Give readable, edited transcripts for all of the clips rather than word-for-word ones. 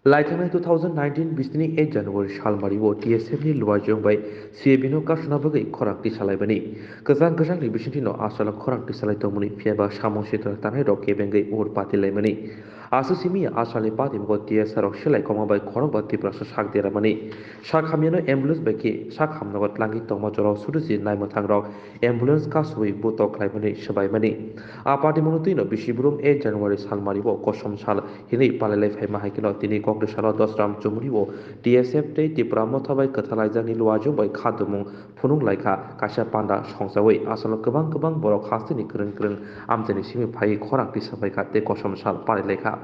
Laitangna 2019 bisini 8 January Shalmariwo TSM ni luajong bai CAB kasuna bagai khorak ti salai bani kazang kazang ni bisinti no asala khorak ti salai tomuni fiaba samong sitra tanai rok ke bengai ur pati lai mani asu simi asale pati mo TSR rok selai koma bai khorok ba Tipra sa sak dera mani sak hamyano ambulance bai ki sak hamna got langi tongma joro suruji nai mathang rok ambulance ka sui botok lai mani sabai mani a pati mo tino bisiburum 8 January Shalmariwo Kosom sal hini palai phai ma haikino tini Congress salo 10 ram chumuriwo DSF tei Tipra mothabai kathalaijakni luajong bai khadumung phunung laika kaisa panda songsawi asalo गोबां borok hastini kreng amteni simi phai khorak ti sabai ka te Kosom sal pari lekha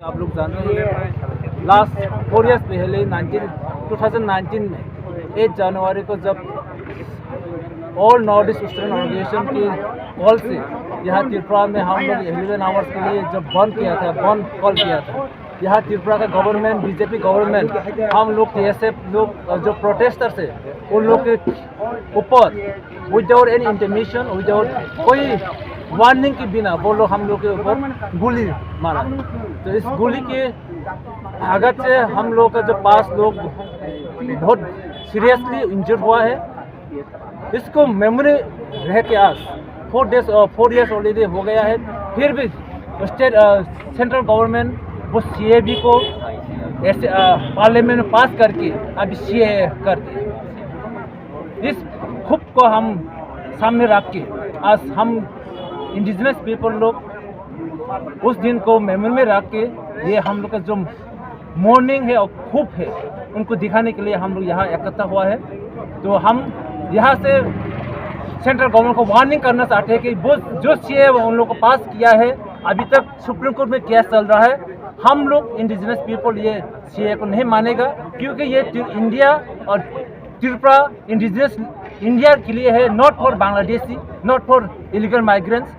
आप लोग जान रहे हैं last 4 years पहले 2019 में 8 जनवरी को जब all north east eastern organisation की कॉल से यहाँ त्रिपुरा में हम लोग 11 आवर्स के लिए जब बंद कॉल किया था यहाँ त्रिपुरा का गवर्नमेंट बीजेपी गवर्नमेंट हम लोग TSF लोग जो प्रोटेस्टर्स है उन लोग के ऊपर विदाउट एनी इंटीमेशन विदाउट कोई वार्निंग के बिना वो लोग हम लोग के ऊपर गोली मारा। तो इस गोली के आघात से हम लोग का जो 5 लोग बहुत सीरियसली इंजर्ड हुआ है। इसको मेमोरी रह के आज 4 इयर्स ऑलरेडी हो गया है, फिर भी स्टेट सेंट्रल गवर्नमेंट वो CAB को ऐसे पार्लियामेंट में पास करके अभी CAA कर दिए। इस खुद को हम सामने रख के आज हम इंडिजिनस पीपल लोग उस दिन को मेमोरी में रख के ये हम लोग का जो मॉर्निंग है और खूब है उनको दिखाने के लिए हम लोग यहाँ इकट्ठा हुआ है। तो हम यहाँ से सेंट्रल गवर्नमेंट को वार्निंग करना चाहते हैं कि वो जो CAA उन लोग को पास किया है अभी तक सुप्रीम कोर्ट में केस चल रहा है। हम लोग इंडिजिनस पीपल ये CAA को नहीं मानेगा क्योंकि ये इंडिया और त्रिपुरा इंडिजिनस इंडिया के लिए है, not for Bangladeshi, not for illegal migrants.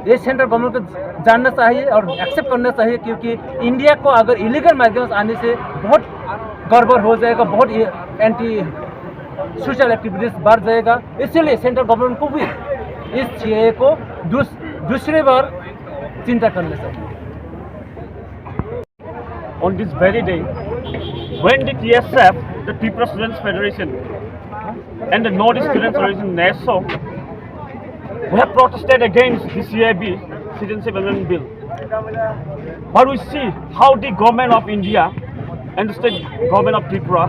ये सेंट्रल गवर्नमेंट को जानना चाहिए और एक्सेप्ट करना चाहिए क्योंकि इंडिया को अगर इलीगल माइग्रेंट्स आने से बहुत गड़बड़ हो जाएगा, बहुत एंटी सोशल एक्टिविटीज बढ़ जाएगा। इसीलिए सेंट्रल गवर्नमेंट को भी इस CAA को दूसरी बार चिंता करना चाहिए। On this very day, when the TSF, the Tipra Students Federation, and the North East Students Federation NESO, we have protested against the CAB Citizenship Amendment Bill. But we see how the government of India and the state government of Tripura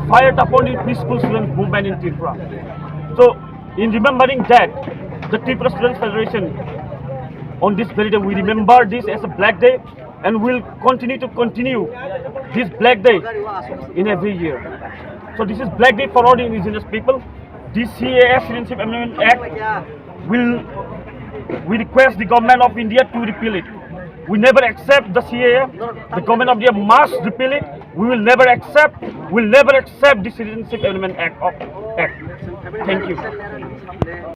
fired upon the peaceful student movement in Tripura. So, in remembering that, the Tipra Students Federation, on this very day, we remember this as a black day, and will continue this black day in every year. So this is black day for all the indigenous people. This CAA Citizenship Amendment Act we request the government of India to repeal it. We never accept the CAA. The government of India must repeal it. We will never accept the Citizenship Amendment Act. Thank you.